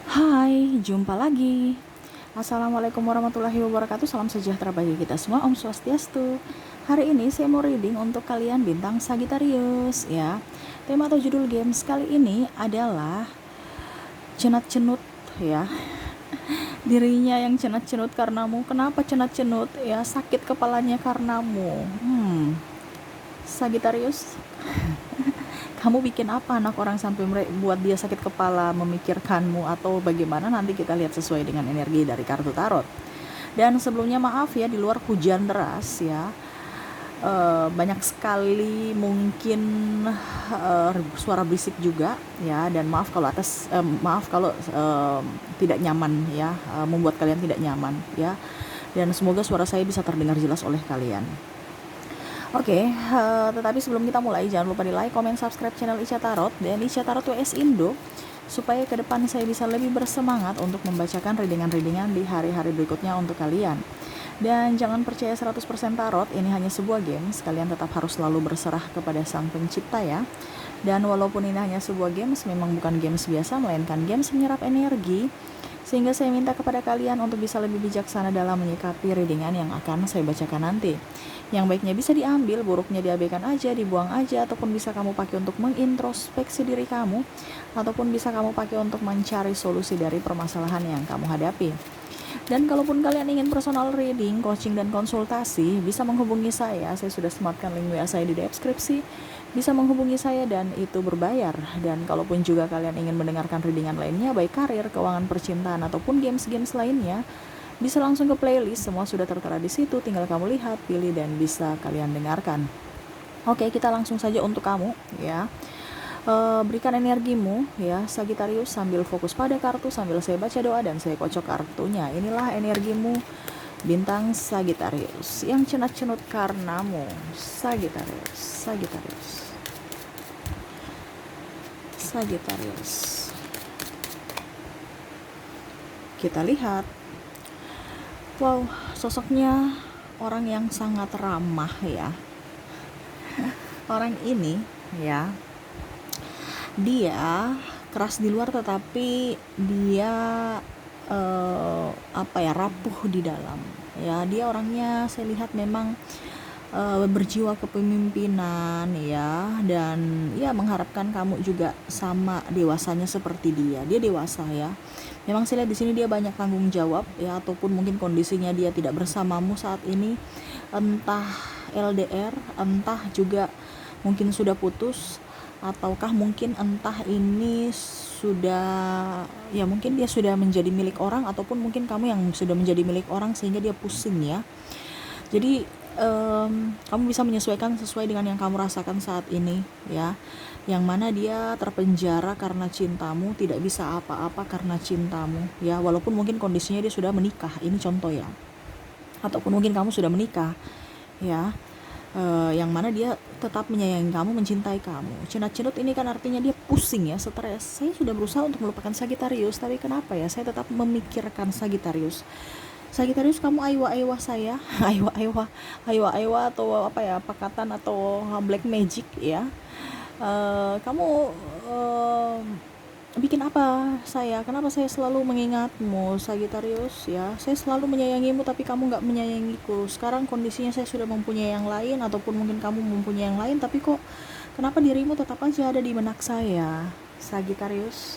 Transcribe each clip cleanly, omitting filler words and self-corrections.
Hai, jumpa lagi. Assalamualaikum warahmatullahi wabarakatuh. Salam sejahtera bagi kita semua. Om Swastiastu. Hari ini saya mau reading untuk kalian bintang Sagittarius ya. Tema atau judul games kali ini adalah cenat-cenut ya. Dirinya yang cenat-cenut karenamu. Kenapa cenat-cenut? Ya, sakit kepalanya karenamu. Sagittarius, kamu bikin apa anak orang sampai buat dia sakit kepala memikirkanmu atau bagaimana, nanti kita lihat sesuai dengan energi dari kartu tarot. Dan sebelumnya maaf ya, di luar hujan deras ya. Banyak sekali mungkin suara berisik juga ya, dan maaf kalau tidak nyaman ya, membuat kalian tidak nyaman ya, dan semoga suara saya bisa terdengar jelas oleh kalian. Oke, tetapi sebelum kita mulai, jangan lupa di like, comment, subscribe channel Ica Tarot dan Ica Tarot WS Indo, supaya ke depan saya bisa lebih bersemangat untuk membacakan readingan-readingan di hari-hari berikutnya untuk kalian. Dan jangan percaya 100% tarot, ini hanya sebuah games, kalian tetap harus selalu berserah kepada sang pencipta ya. Dan walaupun ini hanya sebuah games, memang bukan games biasa, melainkan games menyerap energi, sehingga saya minta kepada kalian untuk bisa lebih bijaksana dalam menyikapi readingan yang akan saya bacakan nanti. Yang baiknya bisa diambil, buruknya diabaikan aja, dibuang aja, ataupun bisa kamu pakai untuk mengintrospeksi diri kamu, ataupun bisa kamu pakai untuk mencari solusi dari permasalahan yang kamu hadapi. Dan kalaupun kalian ingin personal reading, coaching, dan konsultasi, bisa menghubungi saya sudah sematkan link WA saya di deskripsi, bisa menghubungi saya dan itu berbayar. Dan kalaupun juga kalian ingin mendengarkan readingan lainnya, baik karir, keuangan, percintaan, ataupun games-games lainnya, bisa langsung ke playlist, semua sudah tertera di situ, tinggal kamu lihat, pilih, dan bisa kalian dengarkan. Oke, kita langsung saja untuk kamu ya. Berikan energimu ya Sagittarius, sambil fokus pada kartu, sambil saya baca doa dan saya kocok kartunya. Inilah energimu bintang Sagittarius yang cenat-cenut karenamu. Sagittarius, Sagittarius, Sagittarius. Kita lihat. Wow, sosoknya orang yang sangat ramah ya. Orang ini ya, dia keras di luar tetapi dia rapuh di dalam ya. Dia orangnya saya lihat memang berjiwa kepemimpinan ya, dan ya mengharapkan kamu juga sama dewasanya seperti dia. Dia dewasa ya. Memang saya lihat di sini dia banyak tanggung jawab ya, ataupun mungkin kondisinya dia tidak bersamamu saat ini, entah LDR, entah juga mungkin sudah putus, ataukah mungkin entah ini sudah ya, mungkin dia sudah menjadi milik orang, ataupun mungkin kamu yang sudah menjadi milik orang sehingga dia pusing ya. Jadi kamu bisa menyesuaikan sesuai dengan yang kamu rasakan saat ini ya, yang mana dia terpenjara karena cintamu, tidak bisa apa-apa karena cintamu ya, walaupun mungkin kondisinya dia sudah menikah, ini contoh ya, ataupun mungkin kamu sudah menikah ya. Yang mana dia tetap menyayangi kamu, mencintai kamu. Cenat-cenut ini kan artinya dia pusing ya, stres. Saya sudah berusaha untuk melupakan Sagittarius, tapi kenapa ya saya tetap memikirkan Sagittarius. Sagittarius, kamu aywa-aywa saya, aywa-aywa atau apa ya, pakatan atau black magic ya. Kamu bikin apa saya? Kenapa saya selalu mengingatmu, Sagittarius ya? Saya selalu menyayangimu tapi kamu nggak menyayangiku. Sekarang kondisinya saya sudah mempunyai yang lain, ataupun mungkin kamu mempunyai yang lain, tapi kok kenapa dirimu tetap aja ada di benak saya, Sagittarius?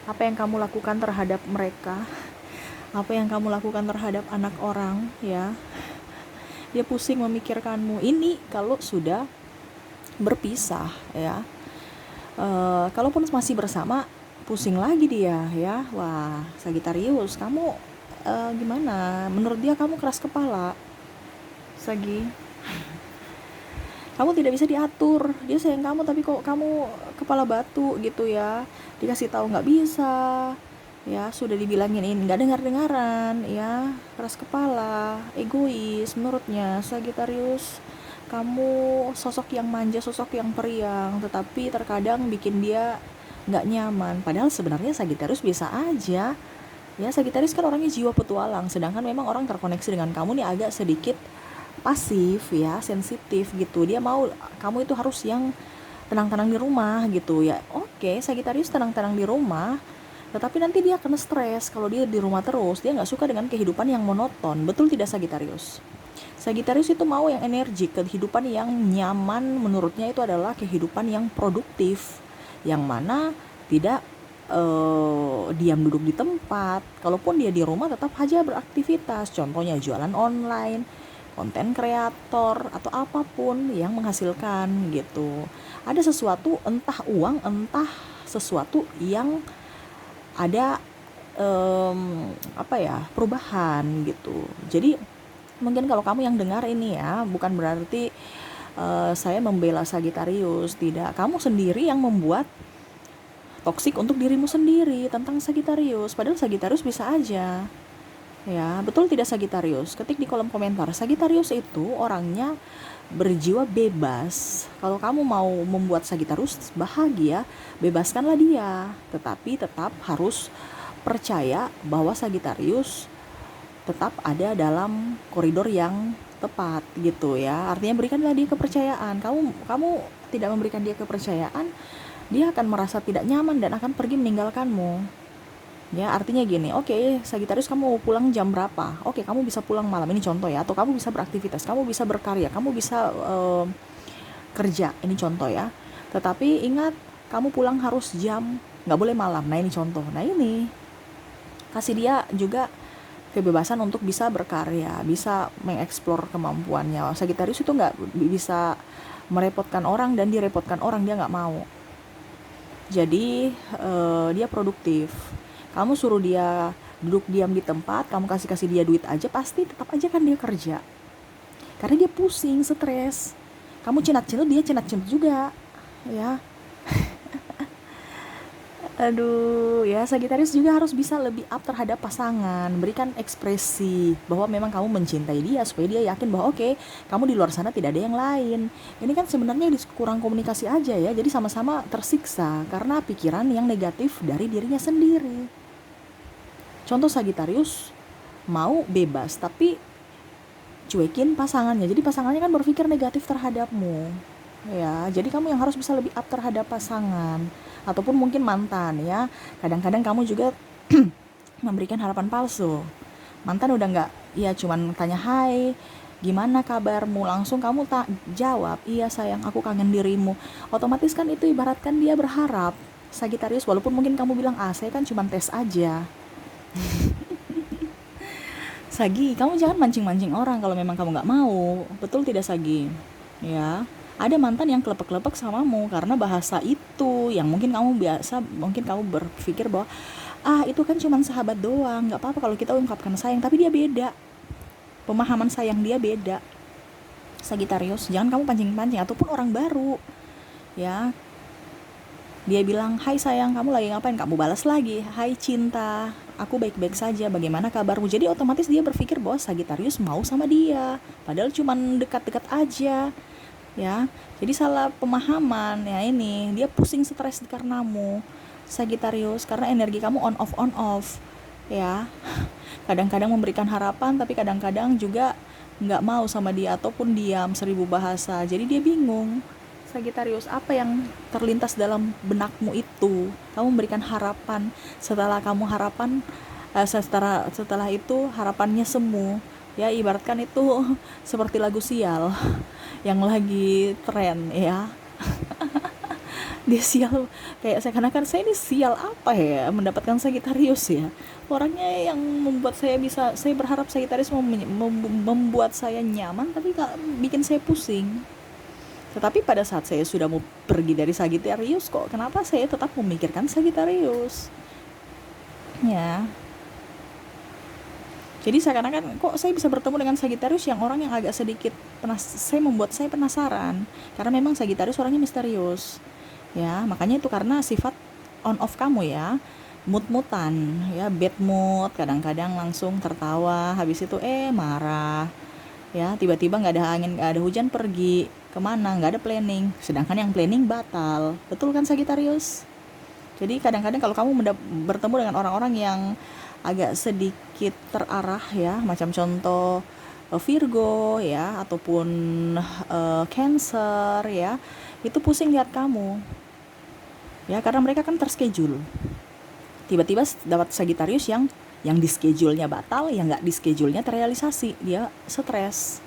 Apa yang kamu lakukan terhadap mereka? Apa yang kamu lakukan terhadap anak orang ya? Dia pusing memikirkanmu. Ini kalau sudah berpisah ya. Kalaupun masih bersama, pusing lagi dia ya. Wah, Sagittarius, kamu gimana? Menurut dia kamu keras kepala, Sagi. Kamu tidak bisa diatur. Dia sayang kamu tapi kok kamu kepala batu gitu ya. Dikasih tahu nggak bisa ya, sudah dibilangin ini nggak dengar-dengaran ya, keras kepala, egois menurutnya. Sagittarius, kamu sosok yang manja, sosok yang periang, tetapi terkadang bikin dia nggak nyaman. Padahal sebenarnya Sagittarius biasa aja ya. Sagittarius kan orangnya jiwa petualang, sedangkan memang orang terkoneksi dengan kamu nih agak sedikit pasif ya, sensitif gitu. Dia mau kamu itu harus yang tenang-tenang di rumah gitu ya. Oke, Sagittarius tenang-tenang di rumah Tetapi nanti dia akan stres kalau dia di rumah terus, dia nggak suka dengan kehidupan yang monoton. Betul tidak Sagitarius? Sagitarius itu mau yang energik, kehidupan yang nyaman. Menurutnya itu adalah kehidupan yang produktif, yang mana tidak diam duduk di tempat. Kalaupun dia di rumah tetap aja beraktivitas, contohnya jualan online, konten kreator, atau apapun yang menghasilkan gitu. Ada sesuatu, entah uang, entah sesuatu yang ada perubahan gitu. Jadi mungkin kalau kamu yang dengar ini ya, bukan berarti saya membela Sagitarius, tidak. Kamu sendiri yang membuat toksik untuk dirimu sendiri tentang Sagitarius, padahal Sagitarius bisa aja. Ya, betul tidak Sagitarius? Ketik di kolom komentar. Sagitarius itu orangnya berjiwa bebas. Kalau kamu mau membuat Sagitarius bahagia, bebaskanlah dia. Tetapi tetap harus percaya bahwa Sagitarius tetap ada dalam koridor yang tepat gitu ya. Artinya berikanlah dia kepercayaan. Kamu tidak memberikan dia kepercayaan, dia akan merasa tidak nyaman dan akan pergi meninggalkanmu. Ya, artinya gini, oke, Sagitarius kamu mau pulang jam berapa? Oke, kamu bisa pulang malam, ini contoh ya. Atau kamu bisa beraktivitas, kamu bisa berkarya, kamu bisa kerja, ini contoh ya. Tetapi ingat, kamu pulang harus jam, nggak boleh malam. Nah, ini contoh. Nah, ini kasih dia juga kebebasan untuk bisa berkarya, bisa mengeksplor kemampuannya. Sagitarius itu nggak bisa merepotkan orang dan direpotkan orang, dia nggak mau. Jadi dia produktif. Kamu suruh dia duduk diam di tempat, kamu kasih dia duit aja, pasti tetap aja kan dia kerja. Karena dia pusing, stres. Kamu cenat-cenut, dia cenat-cenut juga. Ya. Aduh, ya Sagitarius juga harus bisa lebih up terhadap pasangan, berikan ekspresi bahwa memang kamu mencintai dia supaya dia yakin bahwa oke, kamu di luar sana tidak ada yang lain. Ini kan sebenarnya kurang komunikasi aja ya, jadi sama-sama tersiksa karena pikiran yang negatif dari dirinya sendiri. Contoh Sagitarius mau bebas tapi cuekin pasangannya, jadi pasangannya kan berpikir negatif terhadapmu ya. Jadi kamu yang harus bisa lebih up terhadap pasangan ataupun mungkin mantan ya. Kadang-kadang kamu juga memberikan harapan palsu. Mantan udah nggak, ya cuman tanya hai gimana kabarmu, langsung kamu tak jawab iya sayang aku kangen dirimu. Otomatis kan itu ibaratkan dia berharap Sagitarius, walaupun mungkin kamu bilang saya kan cuman tes aja. Sagi, kamu jangan mancing-mancing orang kalau memang kamu nggak mau. Betul tidak Sagi? Ya, ada mantan yang kelepek-kelepek samamu karena bahasa itu yang mungkin kamu biasa, mungkin kamu berpikir bahwa itu kan cuma sahabat doang, nggak apa-apa kalau kita ungkapkan sayang, tapi dia beda. Pemahaman sayang dia beda. Sagitarius, jangan kamu pancing-pancing ataupun orang baru. Ya, dia bilang, hai sayang kamu lagi ngapain? Kamu balas lagi, hai cinta, aku baik-baik saja, bagaimana kabarmu? Jadi otomatis dia berpikir bahwa Sagitarius mau sama dia, padahal cuman dekat-dekat aja ya. Jadi salah pemahaman ya, ini dia pusing stres karenamu Sagitarius, karena energi kamu on off ya. Kadang-kadang memberikan harapan tapi kadang-kadang juga nggak mau sama dia ataupun diam 1000 bahasa. Jadi dia bingung. Sagitarius, apa yang terlintas dalam benakmu itu? Kamu memberikan harapan, setelah kamu harapan setelah itu harapannya semu. Ya, ibaratkan itu seperti lagu sial yang lagi tren ya. Dia sial, kayak seakan-akan saya ini sial apa ya mendapatkan Sagitarius ya. Orangnya yang membuat saya berharap Sagitarius membuat saya nyaman, tapi bikin saya pusing. Tetapi pada saat saya sudah mau pergi dari Sagitarius, kok kenapa saya tetap memikirkan Sagitarius? Ya. Jadi seakan-akan kok saya bisa bertemu dengan Sagitarius yang orang yang agak sedikit membuat saya penasaran. Karena memang Sagitarius orangnya misterius. Ya, makanya itu karena sifat on off kamu ya. Mood-moodan, ya, bad mood, kadang-kadang langsung tertawa, habis itu marah. Ya, tiba-tiba nggak ada angin, nggak ada hujan, pergi kemana, nggak ada planning, sedangkan yang planning batal. Betul kan Sagitarius? Jadi kadang-kadang kalau kamu bertemu dengan orang-orang yang agak sedikit terarah ya, macam contoh Virgo ya, ataupun Cancer ya, itu pusing lihat kamu ya, karena mereka kan terschedule, Tiba-tiba dapat Sagittarius yang di schedule-nya batal, yang nggak di schedule-nya terrealisasi, dia stres.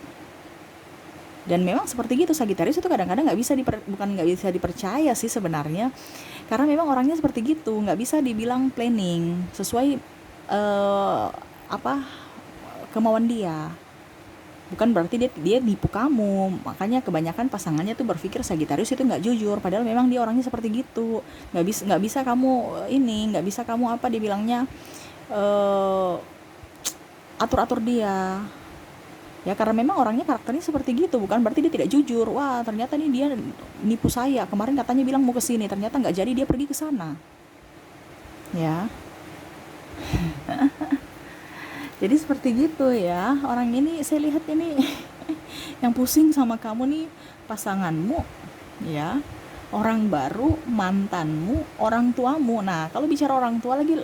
Dan memang seperti gitu, Sagittarius itu kadang-kadang bukan nggak bisa dipercaya sih sebenarnya, karena memang orangnya seperti gitu, nggak bisa dibilang planning sesuai apa kemauan dia. Bukan berarti dia nipu kamu. Makanya kebanyakan pasangannya tuh berpikir Sagittarius itu nggak jujur, padahal memang dia orangnya seperti gitu. Nggak bisa kamu nggak bisa kamu apa dibilangnya atur-atur dia. Ya karena memang orangnya karakternya seperti gitu, bukan berarti dia tidak jujur. Wah ternyata nih dia nipu saya, kemarin katanya bilang mau ke sini, ternyata nggak jadi, dia pergi ke sana. Ya, jadi seperti gitu ya. Orang ini saya lihat ini yang pusing sama kamu nih pasanganmu, ya, orang baru, mantanmu, orang tuamu. Nah kalau bicara orang tua lagi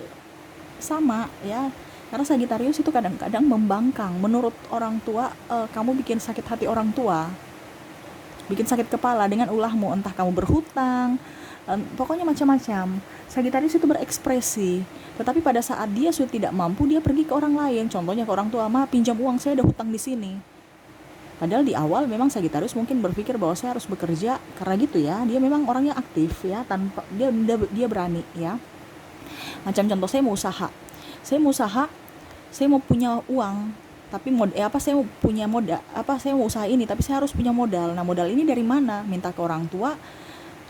sama ya, karena Sagittarius itu kadang-kadang membangkang. Menurut orang tua, kamu bikin sakit hati orang tua, bikin sakit kepala dengan ulahmu, entah kamu berhutang, pokoknya macam-macam. Sagittarius itu berekspresi, tetapi pada saat dia sudah tidak mampu, dia pergi ke orang lain. Contohnya ke orang tua, "Ma, pinjam uang, saya ada hutang di sini." Padahal di awal memang Sagittarius mungkin berpikir bahwa saya harus bekerja, karena gitu ya. Dia memang orangnya aktif ya, tanpa dia berani ya. Macam contoh, saya mau usaha. Saya mau punya uang, tapi saya mau punya modal, saya mau usaha ini, tapi saya harus punya modal. Nah, modal ini dari mana? Minta ke orang tua,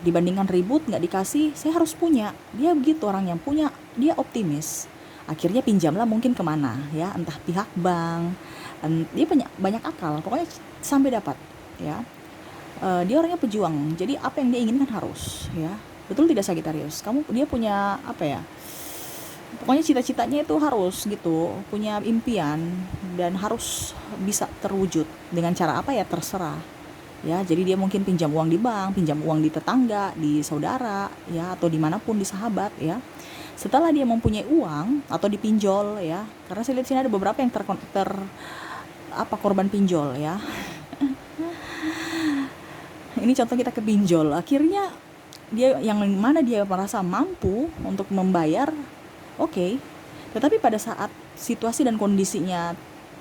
dibandingkan ribut nggak dikasih, saya harus punya. Dia begitu orang yang punya, dia optimis. Akhirnya pinjamlah mungkin kemana ya, entah pihak bank, dia banyak akal, pokoknya sampai dapat ya. Dia orangnya pejuang, jadi apa yang dia inginkan harus ya. Betul tidak Sagittarius? Dia punya apa ya, pokoknya cita-citanya itu harus gitu, punya impian dan harus bisa terwujud dengan cara apa ya, terserah ya. Jadi dia mungkin pinjam uang di bank, pinjam uang di tetangga, di saudara ya, atau dimanapun, di sahabat ya. Setelah dia mempunyai uang atau dipinjol ya, karena saya lihat sini ada beberapa yang korban pinjol ya. Ini contoh kita ke pinjol, akhirnya dia yang mana dia merasa mampu untuk membayar. Oke. Tetapi pada saat situasi dan kondisinya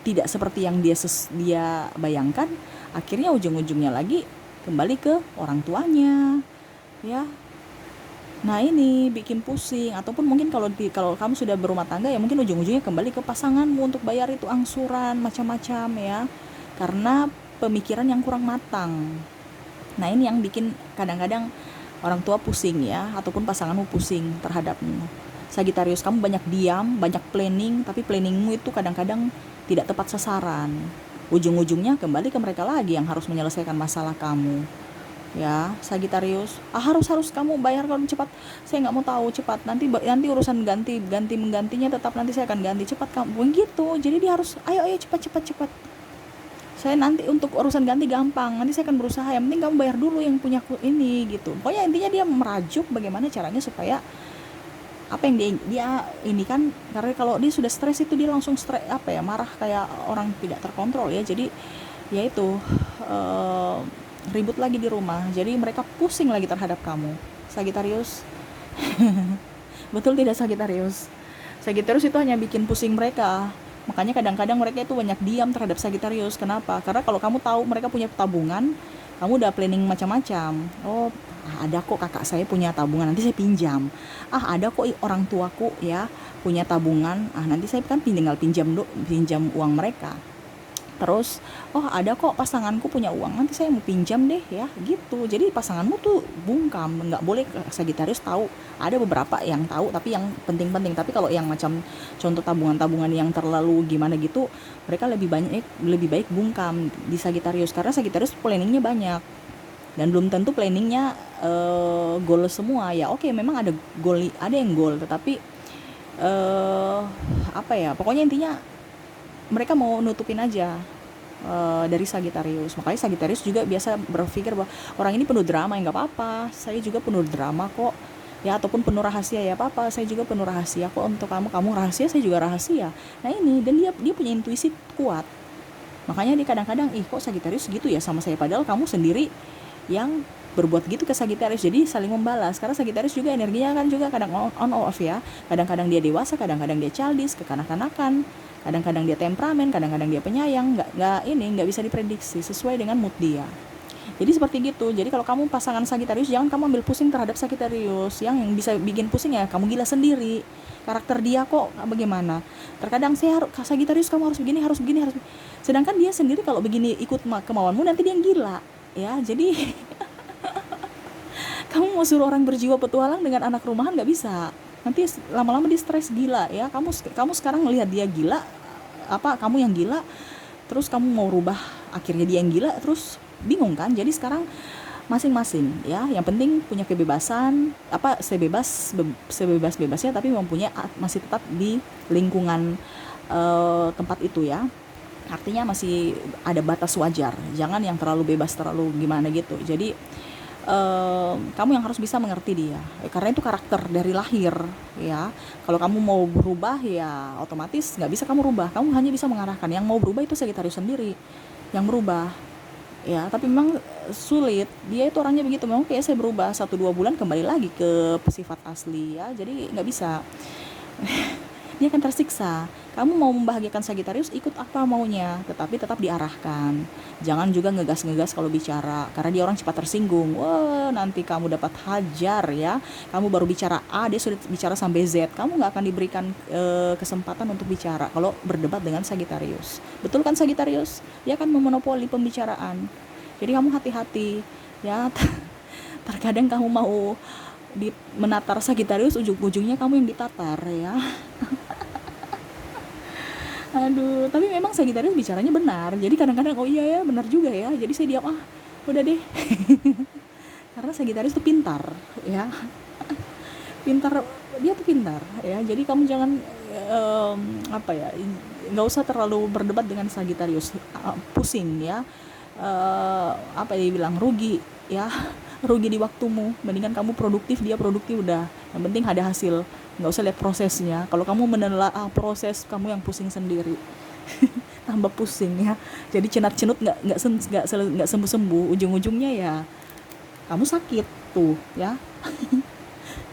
tidak seperti yang dia bayangkan, akhirnya ujung-ujungnya lagi kembali ke orang tuanya ya. Nah ini bikin pusing. Ataupun mungkin kalau kamu sudah berumah tangga ya, mungkin ujung-ujungnya kembali ke pasanganmu untuk bayar itu angsuran macam-macam ya, karena pemikiran yang kurang matang. Nah ini yang bikin kadang-kadang orang tua pusing ya, ataupun pasanganmu pusing terhadapmu. Sagittarius, kamu banyak diam, banyak planning, tapi planningmu itu kadang-kadang tidak tepat sasaran. Ujung-ujungnya kembali ke mereka lagi yang harus menyelesaikan masalah kamu. Ya, Sagittarius, harus kamu bayar kalau cepat. Saya nggak mau tahu, cepat. Nanti urusan ganti menggantinya tetap nanti saya akan ganti. Cepat kamu, begitu. Jadi dia harus, ayo cepat. Saya nanti untuk urusan ganti gampang, nanti saya akan berusaha. Yang penting kamu bayar dulu yang punya ini gitu. Pokoknya intinya dia merajuk bagaimana caranya supaya apa yang dia ini kan, karena kalau dia sudah stres itu dia langsung marah kayak orang tidak terkontrol ya. Jadi ya itu ribut lagi di rumah, jadi mereka pusing lagi terhadap kamu Sagittarius. Betul tidak Sagittarius? Sagittarius itu hanya bikin pusing mereka. Makanya kadang-kadang mereka itu banyak diam terhadap Sagittarius. Kenapa? Karena kalau kamu tahu mereka punya tabungan, kamu udah planning macam-macam. Oh, ada kok kakak saya punya tabungan, nanti saya pinjam. Ada kok orang tuaku ya punya tabungan, nanti saya kan tinggal pinjam uang mereka. Terus, ada kok pasanganku punya uang, nanti saya mau pinjam deh ya, gitu. Jadi pasanganmu tuh bungkam, nggak boleh Sagittarius tahu. Ada beberapa yang tahu, tapi yang penting-penting. Tapi kalau yang macam contoh tabungan-tabungan yang terlalu gimana gitu, mereka lebih baik bungkam di Sagittarius, karena Sagittarius planningnya banyak dan belum tentu planningnya goal semua ya. Oke, memang ada yang goal, tetapi pokoknya intinya mereka mau nutupin aja dari Sagittarius. Makanya Sagittarius juga biasa berpikir bahwa orang ini penuh drama, ya nggak apa-apa, saya juga penuh drama kok ya, ataupun penuh rahasia ya apa-apa, saya juga penuh rahasia kok untuk kamu rahasia, saya juga rahasia. Nah ini, dan dia punya intuisi kuat. Makanya dia kadang-kadang kok Sagittarius gitu ya sama saya, padahal kamu sendiri yang berbuat gitu ke Sagittarius, jadi saling membalas. Karena Sagittarius juga energinya kan juga kadang on off ya, kadang-kadang dia dewasa, kadang-kadang dia childish, kekanak-kanakan, kadang-kadang dia temperamen, kadang-kadang dia penyayang, nggak bisa diprediksi sesuai dengan mood dia. Jadi seperti gitu. Jadi kalau kamu pasangan Sagittarius, jangan kamu ambil pusing terhadap Sagittarius. Yang bisa bikin pusing ya kamu gila sendiri. Karakter dia kok bagaimana? Terkadang saya harus Sagittarius, kamu harus begini, harus begini, harus. Sedangkan dia sendiri kalau begini ikut kemauanmu, nanti dia gila. Ya, jadi kamu mau suruh orang berjiwa petualang dengan anak rumahan nggak bisa. Nanti lama-lama dia stres gila ya. Kamu sekarang melihat dia gila, kamu yang gila, terus kamu mau rubah akhirnya dia yang gila, terus bingung kan. Jadi sekarang masing-masing ya, yang penting punya kebebasan, sebebas-bebasnya, tapi mempunyai masih tetap di lingkungan tempat itu ya. Artinya masih ada batas wajar, jangan yang terlalu bebas, terlalu gimana gitu. Jadi kamu yang harus bisa mengerti dia, karena itu karakter dari lahir ya. Kalau kamu mau berubah ya otomatis nggak bisa kamu rubah, kamu hanya bisa mengarahkan. Yang mau berubah itu Sagittarius sendiri yang berubah ya, tapi memang sulit. Dia itu orangnya begitu, memang kayak saya berubah 1-2 bulan kembali lagi ke sifat asli ya, jadi nggak bisa. Dia akan tersiksa. Kamu mau membahagiakan Sagittarius, ikut apa maunya, tetapi tetap diarahkan. Jangan juga ngegas-ngegas kalau bicara, karena dia orang cepat tersinggung. Wah, nanti kamu dapat hajar ya. Kamu baru bicara A, dia sudah bicara sampai Z. Kamu nggak akan diberikan kesempatan untuk bicara kalau berdebat dengan Sagittarius. Betul kan Sagittarius? Dia akan memonopoli pembicaraan. Jadi kamu hati-hati ya. Terkadang kamu mau menatar Sagittarius, ujung-ujungnya kamu yang ditatar ya. Aduh, tapi memang Sagittarius bicaranya benar. Jadi kadang-kadang oh iya ya, benar juga ya. Jadi saya diam, udah deh. Karena Sagittarius tuh pintar ya. Pintar, dia tuh pintar ya. Jadi kamu jangan nggak usah terlalu berdebat dengan Sagittarius. Pusing ya. Dia bilang rugi ya. Rugi di waktumu. Mendingan kamu produktif, dia produktif, udah. Yang penting ada hasil. Nggak usah lihat prosesnya. Kalau kamu menelaah proses, kamu yang pusing sendiri. Tambah pusing ya. Jadi cenat-cenut nggak sembuh-sembuh. Ujung-ujungnya ya kamu sakit tuh ya.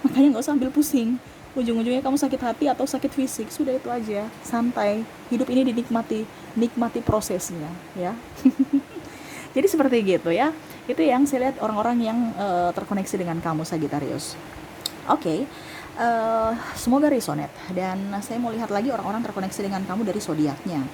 Makanya nggak usah ambil pusing. Ujung-ujungnya kamu sakit hati atau sakit fisik. Sudah, itu aja. Santai. Hidup ini nikmati prosesnya ya. Jadi seperti gitu ya. Itu yang saya lihat orang-orang yang terkoneksi dengan kamu Sagittarius. Oke. Semoga resonate. Dan saya mau lihat lagi orang-orang terkoneksi dengan kamu dari zodiaknya.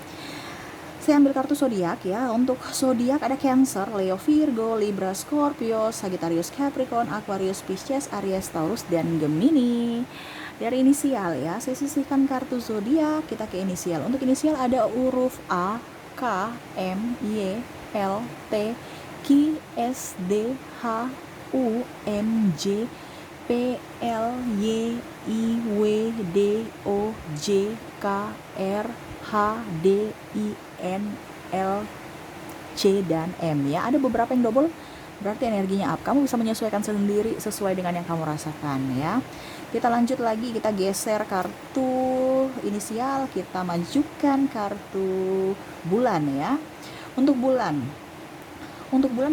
Saya ambil kartu zodiak ya. Untuk zodiak ada Cancer, Leo, Virgo, Libra, Scorpio, Sagittarius, Capricorn, Aquarius, Pisces, Aries, Taurus, dan Gemini. Dari inisial ya, saya sisihkan kartu zodiak, kita ke inisial. Untuk inisial ada huruf A, K, M, Y, L, T, Q, S, D, H, U, M, J, P, L, Y, I, W, D, O, J, K, R, H, D, I, N, L, C, dan M ya. Ada beberapa yang double, berarti energinya up. Kamu bisa menyesuaikan sendiri sesuai dengan yang kamu rasakan ya. Kita lanjut lagi, kita geser kartu inisial, kita majukan kartu bulan ya. Untuk bulan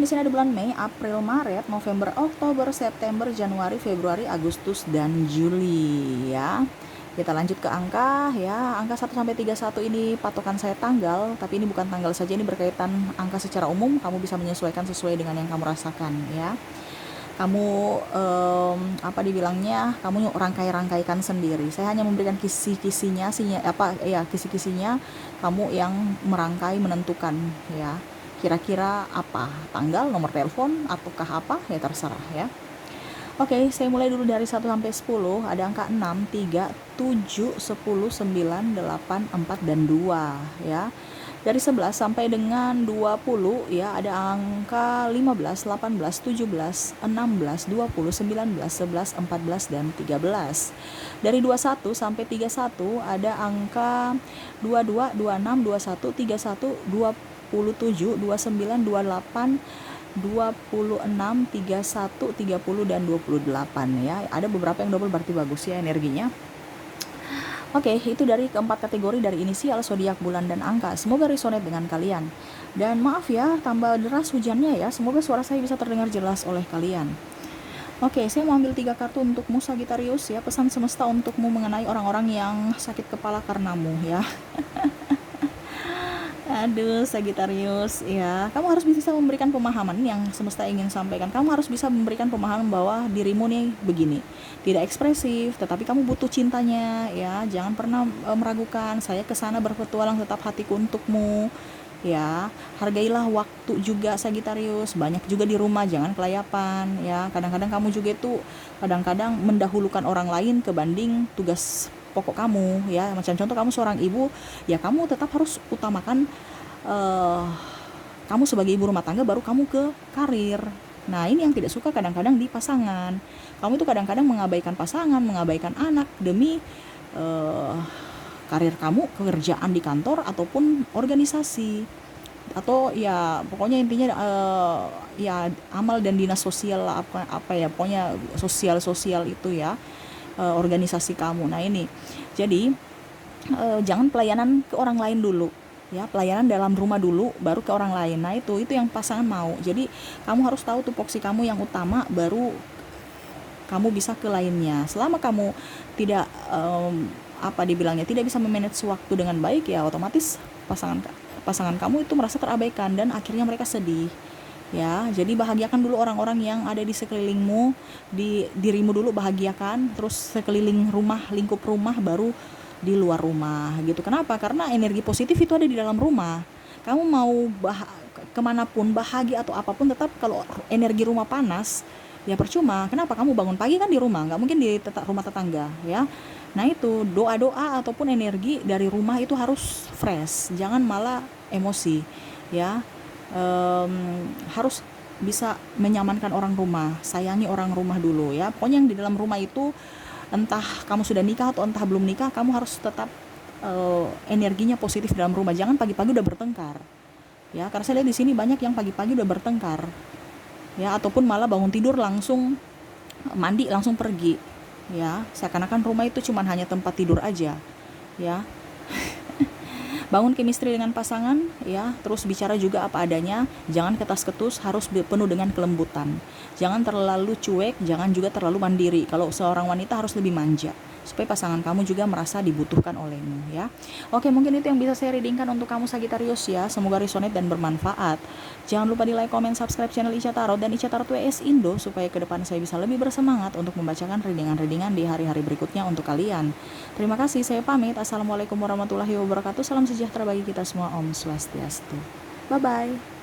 di sini ada bulan Mei, April, Maret, November, Oktober, September, Januari, Februari, Agustus, dan Juli ya. Kita lanjut ke angka ya. Angka 1 sampai 31 ini patokan saya tanggal, tapi ini bukan tanggal saja, ini berkaitan angka secara umum. Kamu bisa menyesuaikan sesuai dengan yang kamu rasakan ya. Kamu kamu rangkai-rangkaikan sendiri. Saya hanya memberikan kisi-kisinya, kisi-kisinya kamu yang merangkai, menentukan ya. Kira-kira apa? Tanggal, nomor telepon, ataukah apa? Ya terserah ya. Oke, saya mulai dulu dari 1 sampai 10. Ada angka 6, 3, 7, 10, 9, 8, 4, dan 2 ya. Dari 11 sampai dengan 20 ya, ada angka 15, 18, 17, 16, 20, 19, 11, 14, dan 13. Dari 21 sampai 31 ada angka 22, 26, 21, 31, 27, 29, 28, 26, 31, 30, dan 28 ya. Ada beberapa yang double, berarti bagus ya energinya. Oke, itu dari keempat kategori dari inisial, zodiak, bulan, dan angka. Semoga resonate dengan kalian. Dan maaf ya, tambah deras hujannya ya. Semoga suara saya bisa terdengar jelas oleh kalian. Oke, saya mau ambil 3 kartu untukmu Sagittarius ya. Pesan semesta untukmu mengenai orang-orang yang sakit kepala karenamu ya. Aduh, Sagittarius, ya. Kamu harus bisa memberikan pemahaman yang semesta ingin sampaikan. Kamu harus bisa memberikan pemahaman bahwa dirimu nih begini, tidak ekspresif, tetapi kamu butuh cintanya, ya. Jangan pernah meragukan. Saya kesana berpetualang, tetap hatiku untukmu, ya. Hargailah waktu juga, Sagittarius. Banyak juga di rumah, jangan kelayapan, ya. Kadang-kadang kamu juga itu, kadang-kadang mendahulukan orang lain kebanding tugas pokok kamu, ya. Macam contoh kamu seorang ibu, ya kamu tetap harus utamakan eh, kamu sebagai ibu rumah tangga, baru kamu ke karir. Nah, ini yang tidak suka kadang-kadang di pasangan. Kamu itu kadang-kadang mengabaikan pasangan, mengabaikan anak demi eh, karir kamu, pekerjaan di kantor ataupun organisasi, atau ya pokoknya intinya ya amal dan dinas sosial lah, apa apa ya, pokoknya sosial itu ya, organisasi kamu. Nah, ini jadi jangan pelayanan ke orang lain dulu, ya. Pelayanan dalam rumah dulu baru ke orang lain. Nah, itu yang pasangan mau. Jadi kamu harus tahu tupoksi kamu yang utama, baru kamu bisa ke lainnya. Selama kamu tidak apa dibilangnya, tidak bisa memanage waktu dengan baik, ya otomatis pasangan pasangan kamu itu merasa terabaikan dan akhirnya mereka sedih, ya. Jadi bahagiakan dulu orang-orang yang ada di sekelilingmu, di dirimu dulu bahagiakan, terus sekeliling rumah, lingkup rumah, baru di luar rumah gitu. Kenapa? Karena energi positif itu ada di dalam rumah. Kamu mau kemanapun, bahagia atau apapun, tetap kalau energi rumah panas, ya percuma. Kenapa? Kamu bangun pagi kan di rumah, nggak mungkin di rumah tetangga, ya. Nah, itu doa-doa ataupun energi dari rumah itu harus fresh, jangan malah emosi, ya. Harus bisa menyamankan orang rumah, sayangi orang rumah dulu, ya. Pokoknya yang di dalam rumah itu, entah kamu sudah nikah atau entah belum nikah, kamu harus tetap energinya positif dalam rumah. Jangan pagi-pagi udah bertengkar, ya. Karena saya lihat di sini banyak yang pagi-pagi udah bertengkar, ya, ataupun malah bangun tidur langsung mandi langsung pergi, ya. Seakan-akan rumah itu cuma hanya tempat tidur aja, ya. Bangun chemistry dengan pasangan, ya. Terus bicara juga apa adanya, jangan ketas-ketus, harus penuh dengan kelembutan. Jangan terlalu cuek, jangan juga terlalu mandiri. Kalau seorang wanita harus lebih manja, supaya pasangan kamu juga merasa dibutuhkan olehmu, ya. Oke, mungkin itu yang bisa saya readingkan untuk kamu Sagittarius, ya. Semoga resonate dan bermanfaat. Jangan lupa di like, comment, subscribe channel Ica Tarot dan Ica Tarot WS Indo, supaya ke depan saya bisa lebih bersemangat untuk membacakan readingan-readingan di hari-hari berikutnya untuk kalian. Terima kasih, saya pamit. Assalamualaikum warahmatullahi wabarakatuh. Salam sejahtera bagi kita semua. Om Swastiastu. Bye-bye.